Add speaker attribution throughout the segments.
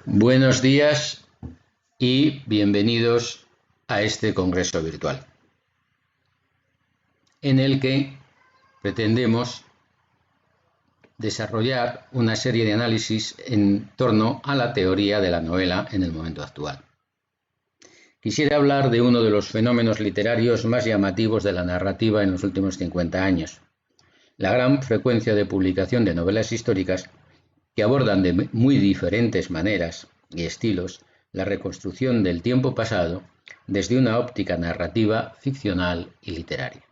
Speaker 1: Buenos días y bienvenidos a este congreso virtual, en el que pretendemos desarrollar una serie de análisis en torno a la teoría de la novela en el momento actual. Quisiera hablar de uno de los fenómenos literarios más llamativos de la narrativa en los últimos 50 años, la gran frecuencia de publicación de novelas históricas que abordan de muy diferentes maneras y estilos la reconstrucción del tiempo pasado desde una óptica narrativa, ficcional y literaria.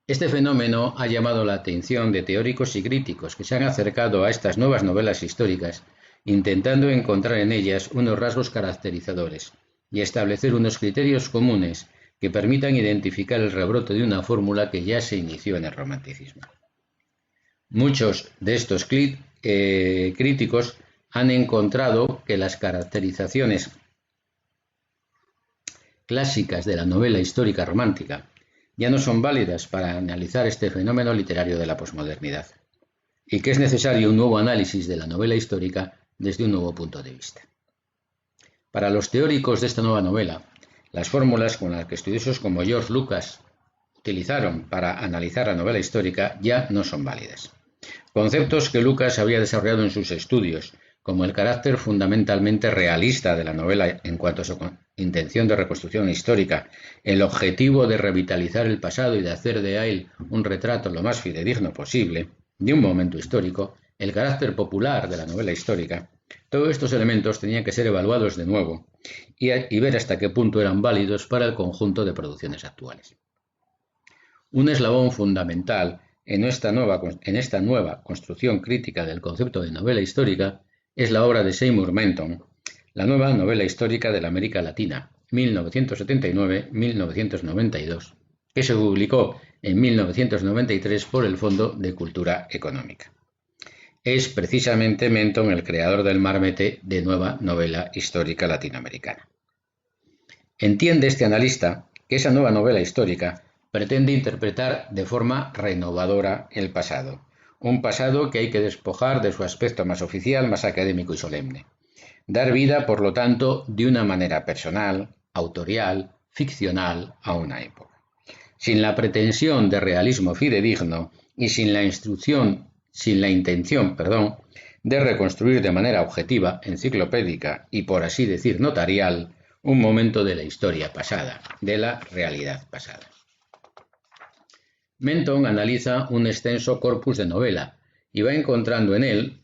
Speaker 1: Este fenómeno ha llamado la atención de teóricos y críticos que se han acercado a estas nuevas novelas históricas intentando encontrar en ellas unos rasgos caracterizadores y establecer unos criterios comunes que permitan identificar el rebrote de una fórmula que ya se inició en el romanticismo. Muchos de estos críticos han encontrado que las caracterizaciones clásicas de la novela histórica romántica ya no son válidas para analizar este fenómeno literario de la posmodernidad, y que es necesario un nuevo análisis de la novela histórica desde un nuevo punto de vista. Para los teóricos de esta nueva novela, las fórmulas con las que estudiosos como George Lucas utilizaron para analizar la novela histórica ya no son válidas. Conceptos que Lucas había desarrollado en sus estudios, como el carácter fundamentalmente realista de la novela en cuanto a su intención de reconstrucción histórica, el objetivo de revitalizar el pasado y de hacer de él un retrato lo más fidedigno posible de un momento histórico, el carácter popular de la novela histórica, todos estos elementos tenían que ser evaluados de nuevo y ver hasta qué punto eran válidos para el conjunto de producciones actuales. Un eslabón fundamental en esta nueva construcción crítica del concepto de novela histórica es la obra de Seymour Menton, La nueva novela histórica de la América Latina, 1979-1992, que se publicó en 1993 por el Fondo de Cultura Económica. Es precisamente Menton el creador del marmete de nueva novela histórica latinoamericana. Entiende este analista que esa nueva novela histórica pretende interpretar de forma renovadora el pasado, un pasado que hay que despojar de su aspecto más oficial, más académico y solemne. Dar vida, por lo tanto, de una manera personal, autorial, ficcional a una época. Sin la pretensión de realismo fidedigno y sin la intención de reconstruir de manera objetiva, enciclopédica y, por así decir, notarial, un momento de la historia pasada, de la realidad pasada. Menton analiza un extenso corpus de novela y va encontrando en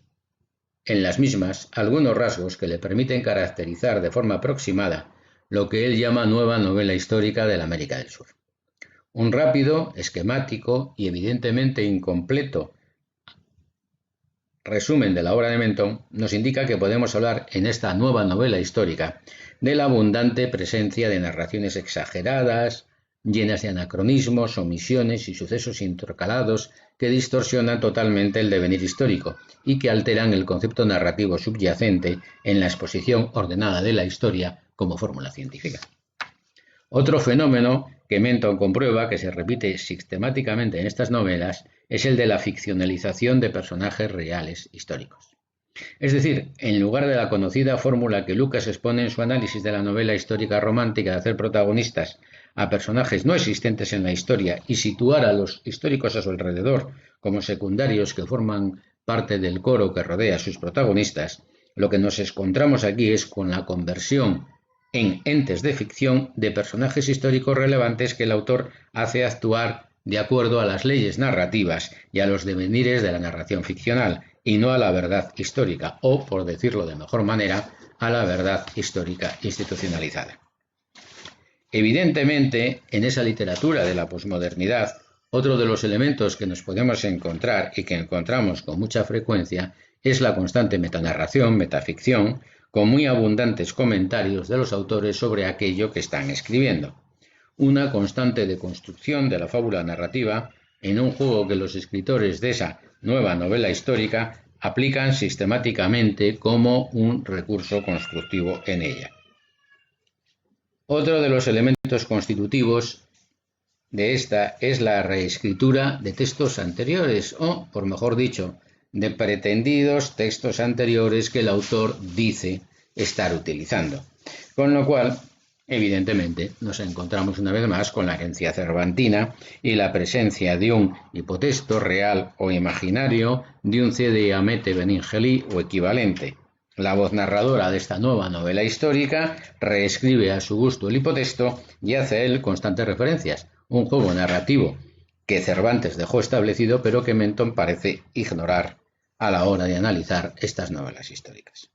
Speaker 1: las mismas, algunos rasgos que le permiten caracterizar de forma aproximada lo que él llama nueva novela histórica de la América del Sur. Un rápido, esquemático y evidentemente incompleto resumen de la obra de Menton nos indica que podemos hablar en esta nueva novela histórica de la abundante presencia de narraciones exageradas, llenas de anacronismos, omisiones y sucesos intercalados que distorsionan totalmente el devenir histórico y que alteran el concepto narrativo subyacente en la exposición ordenada de la historia como fórmula científica. Otro fenómeno que Menton comprueba que se repite sistemáticamente en estas novelas es el de la ficcionalización de personajes reales históricos. Es decir, en lugar de la conocida fórmula que Lucas expone en su análisis de la novela histórica romántica de hacer protagonistas a personajes no existentes en la historia y situar a los históricos a su alrededor como secundarios que forman parte del coro que rodea a sus protagonistas, lo que nos encontramos aquí es con la conversión en entes de ficción de personajes históricos relevantes que el autor hace actuar de acuerdo a las leyes narrativas y a los devenires de la narración ficcional, y no a la verdad histórica, o, por decirlo de mejor manera, a la verdad histórica institucionalizada. Evidentemente, en esa literatura de la posmodernidad, otro de los elementos que nos podemos encontrar y que encontramos con mucha frecuencia es la constante metanarración, metaficción, con muy abundantes comentarios de los autores sobre aquello que están escribiendo. Una constante deconstrucción de la fábula narrativa en un juego que los escritores de esa nueva novela histórica aplican sistemáticamente como un recurso constructivo en ella. Otro de los elementos constitutivos de esta es la reescritura de textos anteriores o, por mejor dicho, de pretendidos textos anteriores que el autor dice estar utilizando. Con lo cual, evidentemente, nos encontramos una vez más con la herencia cervantina y la presencia de un hipotexto real o imaginario, de un cede amete beningeli o equivalente. La voz narradora de esta nueva novela histórica reescribe a su gusto el hipotexto y hace a él constantes referencias, un juego narrativo que Cervantes dejó establecido pero que Menton parece ignorar a la hora de analizar estas novelas históricas.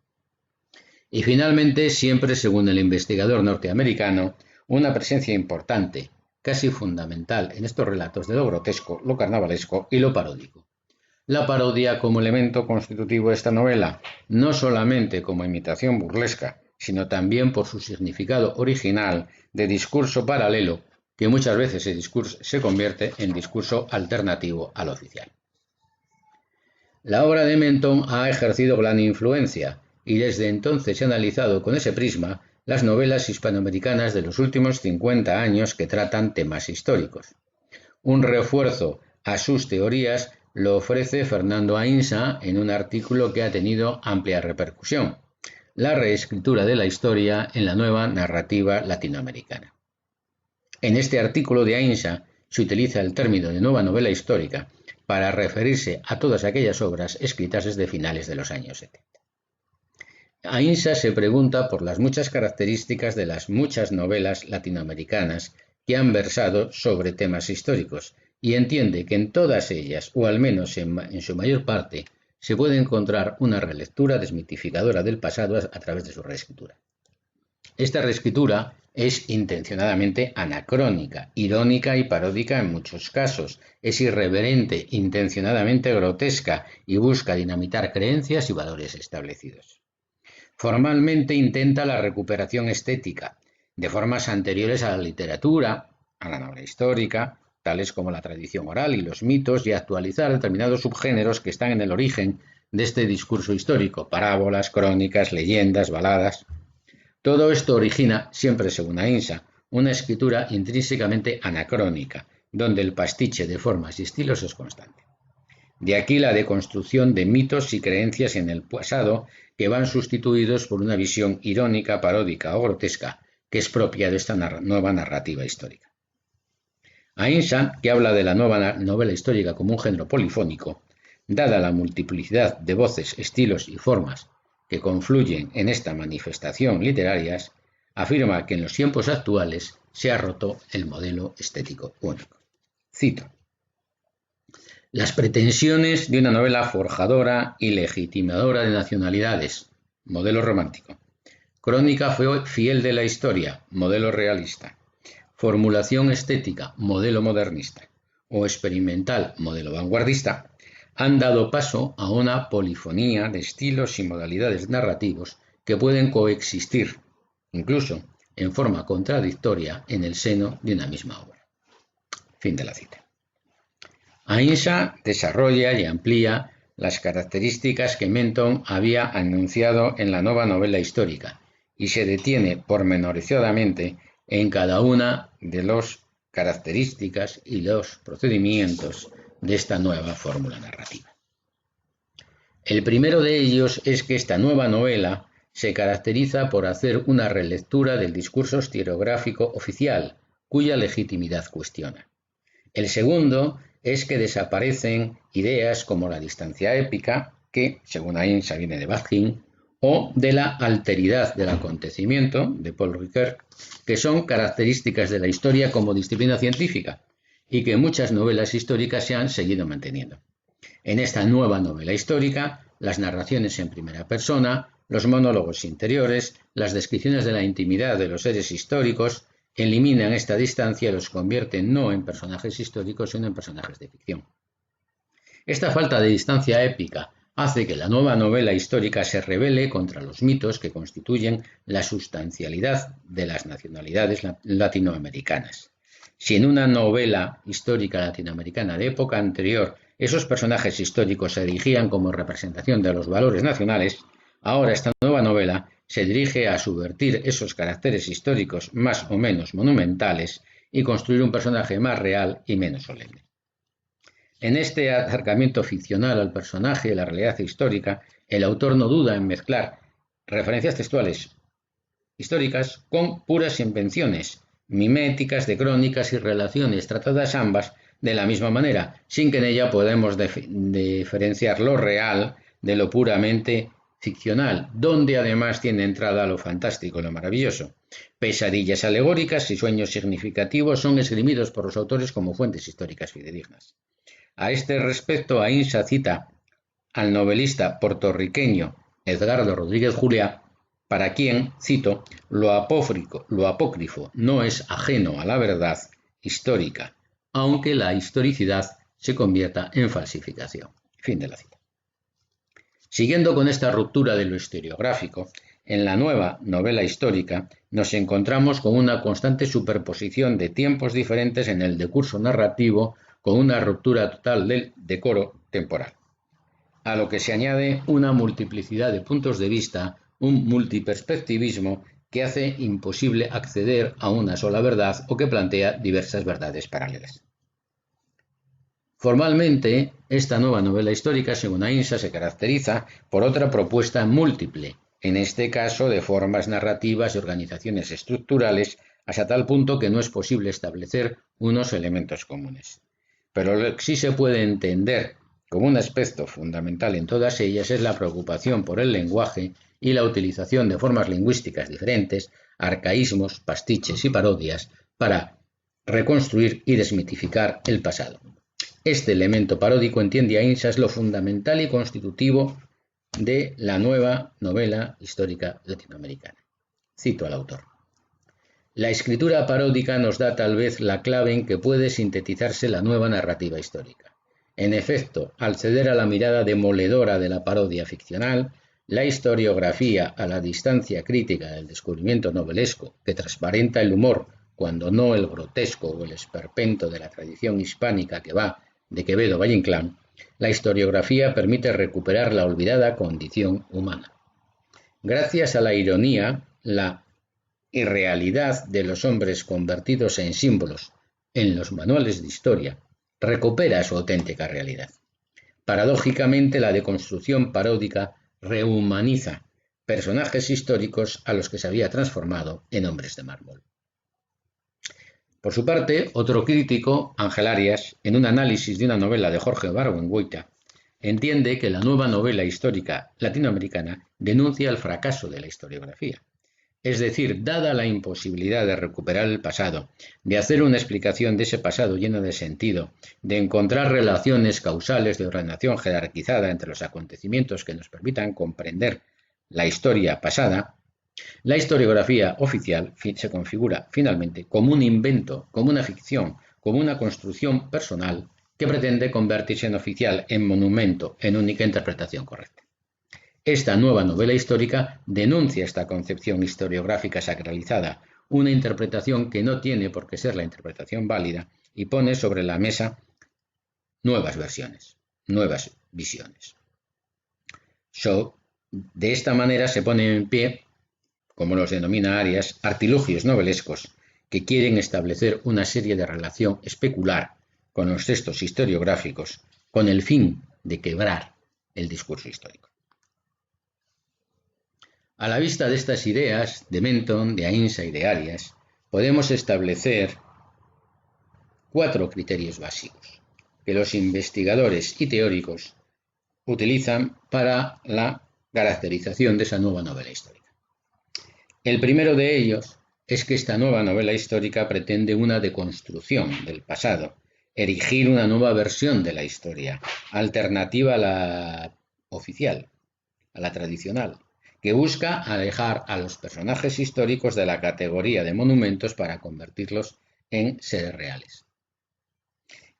Speaker 1: Y finalmente, siempre según el investigador norteamericano, una presencia importante, casi fundamental en estos relatos de lo grotesco, lo carnavalesco y lo paródico. La parodia como elemento constitutivo de esta novela, no solamente como imitación burlesca, sino también por su significado original de discurso paralelo, que muchas veces ese discurso se convierte en discurso alternativo al oficial. La obra de Menton ha ejercido gran influencia y desde entonces he analizado con ese prisma las novelas hispanoamericanas de los últimos 50 años que tratan temas históricos. Un refuerzo a sus teorías lo ofrece Fernando Aínsa en un artículo que ha tenido amplia repercusión: la reescritura de la historia en la nueva narrativa latinoamericana. En este artículo de Aínsa se utiliza el término de nueva novela histórica para referirse a todas aquellas obras escritas desde finales de los años 70. Aínsa se pregunta por las muchas características de las muchas novelas latinoamericanas que han versado sobre temas históricos y entiende que en todas ellas, o al menos en su mayor parte, se puede encontrar una relectura desmitificadora del pasado a través de su reescritura. Esta reescritura es intencionadamente anacrónica, irónica y paródica en muchos casos, es irreverente, intencionadamente grotesca y busca dinamitar creencias y valores establecidos. Formalmente intenta la recuperación estética de formas anteriores a la literatura, a la novela histórica, tales como la tradición oral y los mitos, y actualizar determinados subgéneros que están en el origen de este discurso histórico: parábolas, crónicas, leyendas, baladas. Todo esto origina, siempre según Aínsa, una escritura intrínsecamente anacrónica, donde el pastiche de formas y estilos es constante. De aquí la deconstrucción de mitos y creencias en el pasado que van sustituidos por una visión irónica, paródica o grotesca que es propia de esta nueva narrativa histórica. Aínsa, que habla de la nueva novela histórica como un género polifónico, dada la multiplicidad de voces, estilos y formas que confluyen en esta manifestación literarias, afirma que en los tiempos actuales se ha roto el modelo estético único. Cito: las pretensiones de una novela forjadora y legitimadora de nacionalidades, modelo romántico; crónica fiel de la historia, modelo realista; formulación estética, modelo modernista; o experimental, modelo vanguardista, han dado paso a una polifonía de estilos y modalidades narrativos que pueden coexistir, incluso en forma contradictoria, en el seno de una misma obra. Fin de la cita. Aínsa desarrolla y amplía las características que Menton había anunciado en la nueva novela histórica y se detiene pormenorizadamente en cada una de las características y los procedimientos de esta nueva fórmula narrativa. El primero de ellos es que esta nueva novela se caracteriza por hacer una relectura del discurso historiográfico oficial, cuya legitimidad cuestiona. El segundo es que desaparecen ideas como la distancia épica, que, según Aínsa, viene de Bakhtin, o de la alteridad del acontecimiento, de Paul Ricoeur, que son características de la historia como disciplina científica, y que muchas novelas históricas se han seguido manteniendo. En esta nueva novela histórica, las narraciones en primera persona, los monólogos interiores, las descripciones de la intimidad de los seres históricos, eliminan esta distancia y los convierten no en personajes históricos, sino en personajes de ficción. Esta falta de distancia épica hace que la nueva novela histórica se rebele contra los mitos que constituyen la sustancialidad de las nacionalidades latinoamericanas. Si en una novela histórica latinoamericana de época anterior esos personajes históricos se erigían como representación de los valores nacionales, ahora esta nueva novela se dirige a subvertir esos caracteres históricos más o menos monumentales y construir un personaje más real y menos solemne. En este acercamiento ficcional al personaje de la realidad histórica, el autor no duda en mezclar referencias textuales históricas con puras invenciones miméticas de crónicas y relaciones tratadas ambas de la misma manera, sin que en ella podamos diferenciar lo real de lo puramente ficcional, donde además tiene entrada lo fantástico, lo maravilloso. Pesadillas alegóricas y sueños significativos son esgrimidos por los autores como fuentes históricas fidedignas. A este respecto, Aínsa cita al novelista puertorriqueño Edgardo Rodríguez Juliá, para quien, cito, lo apócrifo no es ajeno a la verdad histórica, aunque la historicidad se convierta en falsificación. Fin de la cita. Siguiendo con esta ruptura de lo historiográfico, en la nueva novela histórica nos encontramos con una constante superposición de tiempos diferentes en el decurso narrativo, con una ruptura total del decoro temporal, a lo que se añade una multiplicidad de puntos de vista, un multiperspectivismo que hace imposible acceder a una sola verdad o que plantea diversas verdades paralelas. Formalmente, esta nueva novela histórica, según Aínsa, se caracteriza por otra propuesta múltiple, en este caso de formas narrativas y organizaciones estructurales, hasta tal punto que no es posible establecer unos elementos comunes. Pero lo que sí se puede entender como un aspecto fundamental en todas ellas es la preocupación por el lenguaje y la utilización de formas lingüísticas diferentes, arcaísmos, pastiches y parodias para reconstruir y desmitificar el pasado. Este elemento paródico, entiende Aínsa, es lo fundamental y constitutivo de la nueva novela histórica latinoamericana. Cito al autor. La escritura paródica nos da tal vez la clave en que puede sintetizarse la nueva narrativa histórica. En efecto, al ceder a la mirada demoledora de la parodia ficcional, la historiografía, a la distancia crítica del descubrimiento novelesco que transparenta el humor, cuando no el grotesco o el esperpento de la tradición hispánica que va de Quevedo Valle Inclán, la historiografía permite recuperar la olvidada condición humana. Gracias a la ironía, la irrealidad de los hombres convertidos en símbolos en los manuales de historia recupera su auténtica realidad. Paradójicamente, la deconstrucción paródica rehumaniza personajes históricos a los que se había transformado en hombres de mármol. Por su parte, otro crítico, Ángel Arias, en un análisis de una novela de Jorge Barwengoitia, entiende que la nueva novela histórica latinoamericana denuncia el fracaso de la historiografía. Es decir, dada la imposibilidad de recuperar el pasado, de hacer una explicación de ese pasado lleno de sentido, de encontrar relaciones causales de ordenación jerarquizada entre los acontecimientos que nos permitan comprender la historia pasada, la historiografía oficial se configura finalmente como un invento, como una ficción, como una construcción personal que pretende convertirse en oficial, en monumento, en única interpretación correcta. Esta nueva novela histórica denuncia esta concepción historiográfica sacralizada, una interpretación que no tiene por qué ser la interpretación válida y pone sobre la mesa nuevas versiones, nuevas visiones. De esta manera se ponen en pie, como los denomina Arias, artilugios novelescos que quieren establecer una serie de relación especular con los textos historiográficos con el fin de quebrar el discurso histórico. A la vista de estas ideas de Menton, de Aínsa y de Arias, podemos establecer 4 criterios básicos que los investigadores y teóricos utilizan para la caracterización de esa nueva novela histórica. El primero de ellos es que esta nueva novela histórica pretende una deconstrucción del pasado, erigir una nueva versión de la historia, alternativa a la oficial, a la tradicional, que busca alejar a los personajes históricos de la categoría de monumentos para convertirlos en seres reales.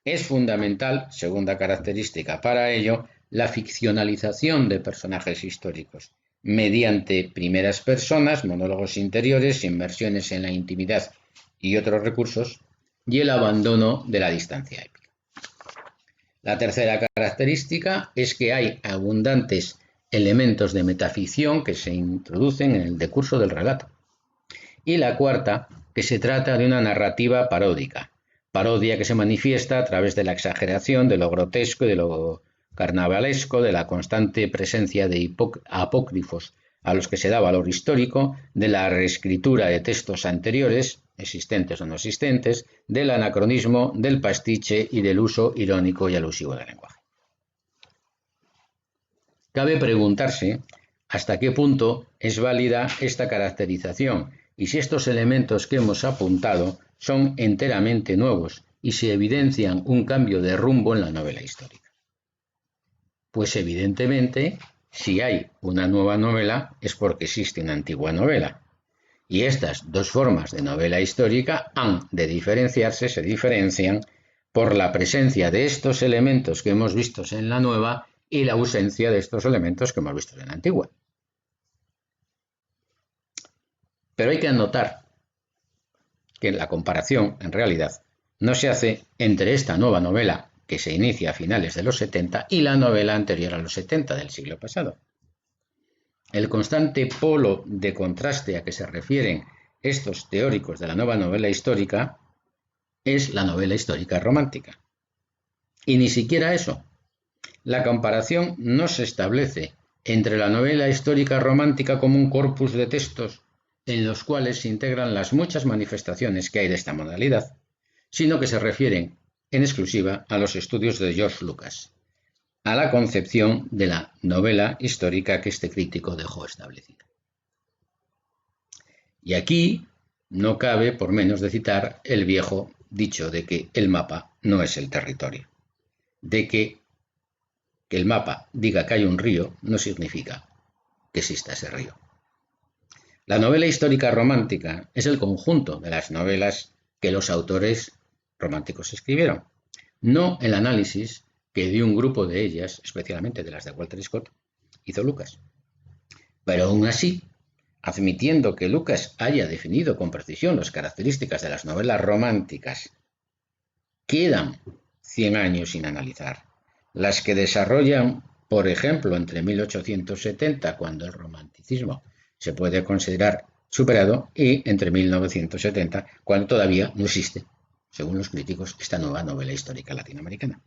Speaker 1: Es fundamental, segunda característica para ello, la ficcionalización de personajes históricos, mediante primeras personas, monólogos interiores, inmersiones en la intimidad y otros recursos, y el abandono de la distancia épica. La tercera característica es que hay abundantes elementos de metaficción que se introducen en el decurso del relato. Y la cuarta, que se trata de una narrativa paródica, parodia que se manifiesta a través de la exageración, de lo grotesco y de lo carnavalesco, de la constante presencia de apócrifos a los que se da valor histórico, de la reescritura de textos anteriores, existentes o no existentes, del anacronismo, del pastiche y del uso irónico y alusivo del lenguaje. Cabe preguntarse hasta qué punto es válida esta caracterización y si estos elementos que hemos apuntado son enteramente nuevos y si evidencian un cambio de rumbo en la novela histórica. Pues evidentemente, si hay una nueva novela es porque existe una antigua novela. Y estas dos formas de novela histórica han de diferenciarse, se diferencian por la presencia de estos elementos que hemos visto en la nueva y la ausencia de estos elementos que hemos visto en la antigua. Pero hay que anotar que la comparación, en realidad, no se hace entre esta nueva novela que se inicia a finales de los 70 y la novela anterior a los 70 del siglo pasado. El constante polo de contraste a que se refieren estos teóricos de la nueva novela histórica es la novela histórica romántica. Y ni siquiera eso. La comparación no se establece entre la novela histórica romántica como un corpus de textos en los cuales se integran las muchas manifestaciones que hay de esta modalidad, sino que se refieren en exclusiva a los estudios de George Lucas, a la concepción de la novela histórica que este crítico dejó establecida. Y aquí no cabe por menos de citar el viejo dicho de que el mapa no es el territorio, de que el mapa diga que hay un río no significa que exista ese río. La novela histórica romántica es el conjunto de las novelas que los autores románticos escribieron, no el análisis que de un grupo de ellas, especialmente de las de Walter Scott, hizo Lucas. Pero aún así, admitiendo que Lucas haya definido con precisión las características de las novelas románticas, quedan 100 años sin analizar. Las que desarrollan, por ejemplo, entre 1870, cuando el romanticismo se puede considerar superado, y entre 1970, cuando todavía no existe, según los críticos, esta nueva novela histórica latinoamericana.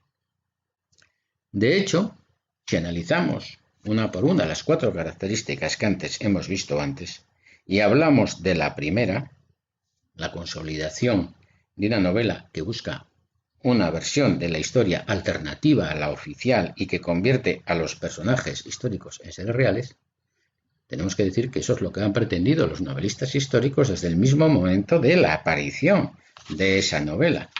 Speaker 1: De hecho, si analizamos una por una las 4 características que hemos visto antes, y hablamos de la primera, la consolidación de una novela que busca una versión de la historia alternativa a la oficial y que convierte a los personajes históricos en seres reales, tenemos que decir que eso es lo que han pretendido los novelistas históricos desde el mismo momento de la aparición de esa novela.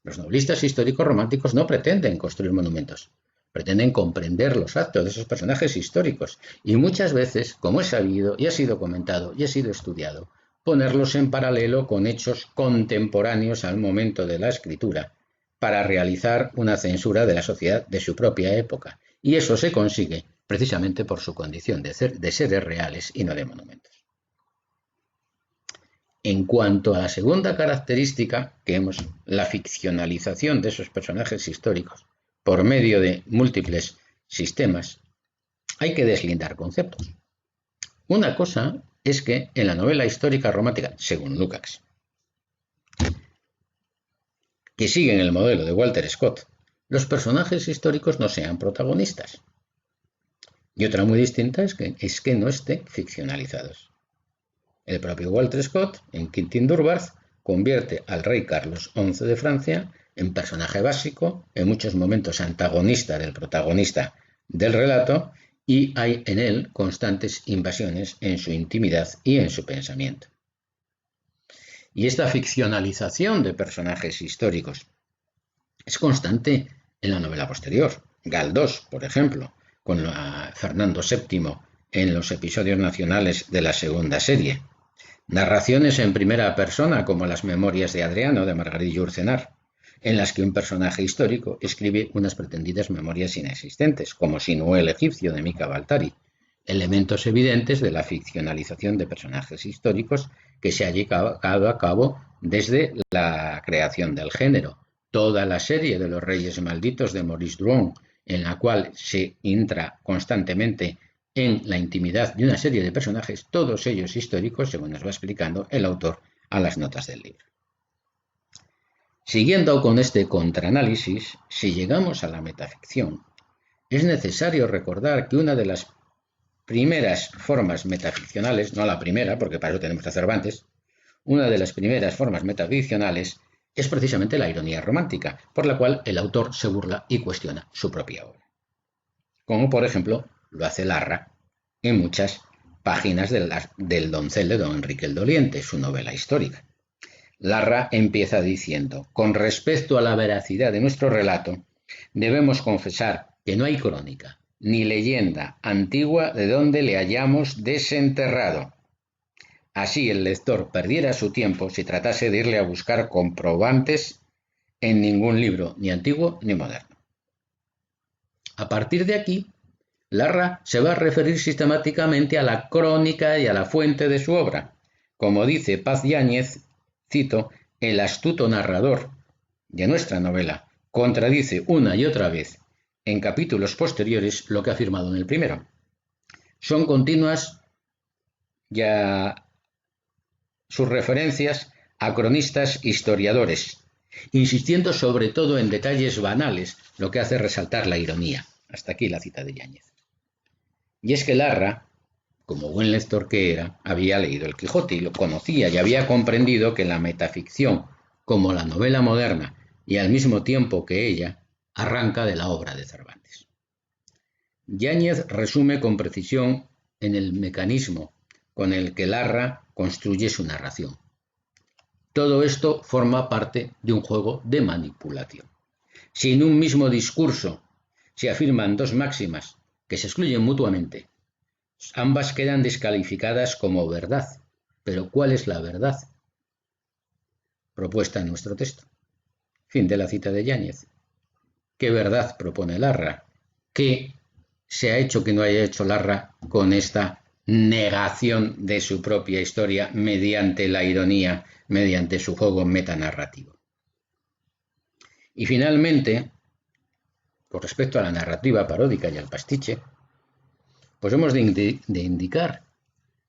Speaker 1: Los novelistas históricos románticos no pretenden construir monumentos, pretenden comprender los actos de esos personajes históricos y muchas veces, como es sabido y ha sido comentado y ha sido estudiado, ponerlos en paralelo con hechos contemporáneos al momento de la escritura para realizar una censura de la sociedad de su propia época. Y eso se consigue precisamente por su condición de seres reales y no de monumentos. En cuanto a la segunda característica, la ficcionalización de esos personajes históricos por medio de múltiples sistemas, hay que deslindar conceptos. Una cosa es que en la novela histórica romántica, según Lucas, que siguen el modelo de Walter Scott, los personajes históricos no sean protagonistas. Y otra muy distinta es que no estén ficcionalizados. El propio Walter Scott, en Quentin Durward, convierte al rey Carlos XI de Francia en personaje básico, en muchos momentos antagonista del protagonista del relato, y hay en él constantes invasiones en su intimidad y en su pensamiento. Y esta ficcionalización de personajes históricos es constante en la novela posterior. Galdós, por ejemplo, con Fernando VII en los episodios nacionales de la segunda serie. Narraciones en primera persona, como las Memorias de Adriano, de Margarit Yourcenar, en las que un personaje histórico escribe unas pretendidas memorias inexistentes, como Sinué el egipcio, de Mika Baltari, elementos evidentes de la ficcionalización de personajes históricos que se ha llevado a cabo desde la creación del género. Toda la serie de los Reyes Malditos de Maurice Druon, en la cual se entra constantemente en la intimidad de una serie de personajes, todos ellos históricos, según nos va explicando el autor a las notas del libro. Siguiendo con este contraanálisis, si llegamos a la metaficción, es necesario recordar que una de las primeras formas metaficcionales, no la primera, porque para eso tenemos a Cervantes, una de las primeras formas metaficcionales es precisamente la ironía romántica, por la cual el autor se burla y cuestiona su propia obra. Como por ejemplo lo hace Larra en muchas páginas del Doncel de don Enrique el Doliente, su novela histórica. Larra empieza diciendo: con respecto a la veracidad de nuestro relato, debemos confesar que no hay crónica ni leyenda antigua de donde le hayamos desenterrado. Así el lector perdiera su tiempo si tratase de irle a buscar comprobantes en ningún libro, ni antiguo ni moderno. A partir de aquí, Larra se va a referir sistemáticamente a la crónica y a la fuente de su obra. Como dice Paz Yáñez, cito: el astuto narrador de nuestra novela contradice una y otra vez en capítulos posteriores lo que ha afirmado en el primero. Son continuas ya sus referencias a cronistas historiadores, insistiendo sobre todo en detalles banales, lo que hace resaltar la ironía. Hasta aquí la cita de Yáñez. Y es que Larra, como buen lector que era, había leído el Quijote y lo conocía y había comprendido que la metaficción, como la novela moderna, y al mismo tiempo que ella, arranca de la obra de Cervantes. Yáñez resume con precisión en el mecanismo con el que Larra construye su narración. Todo esto forma parte de un juego de manipulación. Si en un mismo discurso se afirman dos máximas que se excluyen mutuamente, ambas quedan descalificadas como verdad. Pero ¿cuál es la verdad propuesta en nuestro texto? Fin de la cita de Yáñez. ¿Qué verdad propone Larra? ¿Qué se ha hecho que no haya hecho Larra con esta negación de su propia historia mediante la ironía, mediante su juego metanarrativo? Y finalmente, con respecto a la narrativa paródica y al pastiche, pues hemos de indicar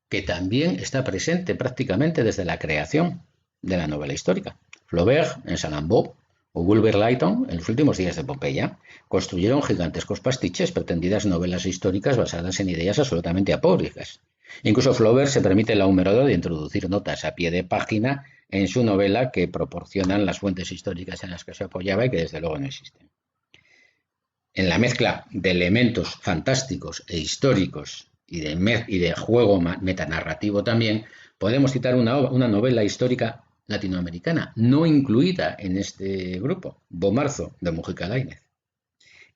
Speaker 1: que también está presente prácticamente desde la creación de la novela histórica. Flaubert en Salammbô o Bulwer Lytton en los últimos días de Pompeya construyeron gigantescos pastiches, pretendidas novelas históricas basadas en ideas absolutamente apócrifas. Incluso Flaubert se permite la humeroda de introducir notas a pie de página en su novela que proporcionan las fuentes históricas en las que se apoyaba y que desde luego no existen. En la mezcla de elementos fantásticos e históricos y de juego metanarrativo también, podemos citar una novela histórica latinoamericana, no incluida en este grupo, Bomarzo, de Mujica Lainez.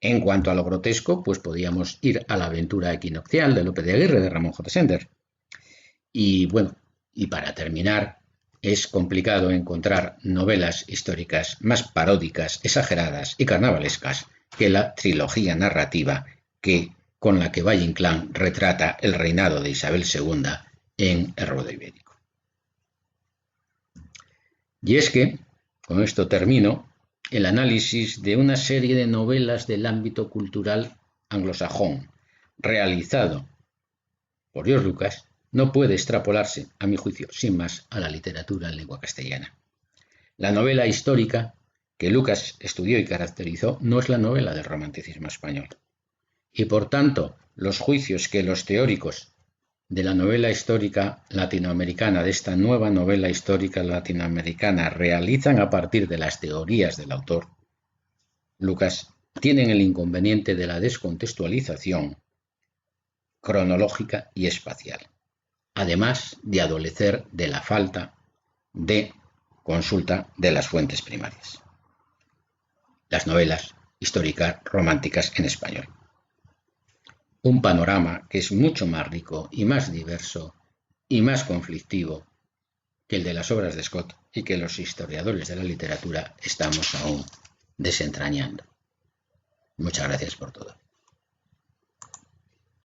Speaker 1: En cuanto a lo grotesco, pues podíamos ir a La aventura equinoccial, de Lope de Aguirre, de Ramón J. Sender. Y bueno, y para terminar, es complicado encontrar novelas históricas más paródicas, exageradas y carnavalescas que la trilogía narrativa con la que Valle Inclán retrata el reinado de Isabel II en El Rodo Ibérico. Y es que, con esto termino, el análisis de una serie de novelas del ámbito cultural anglosajón, realizado por George Lucas, no puede extrapolarse, a mi juicio, sin más, a la literatura en lengua castellana. La novela histórica que Lucas estudió y caracterizó no es la novela del romanticismo español. Y por tanto, los juicios que los teóricos de la novela histórica latinoamericana, de esta nueva novela histórica latinoamericana, realizan a partir de las teorías del autor, Lucas, tienen el inconveniente de la descontextualización cronológica y espacial, además de adolecer de la falta de consulta de las fuentes primarias. Las novelas históricas románticas en español. Un panorama que es mucho más rico y más diverso y más conflictivo que el de las obras de Scott y que los historiadores de la literatura estamos aún desentrañando. Muchas gracias por todo.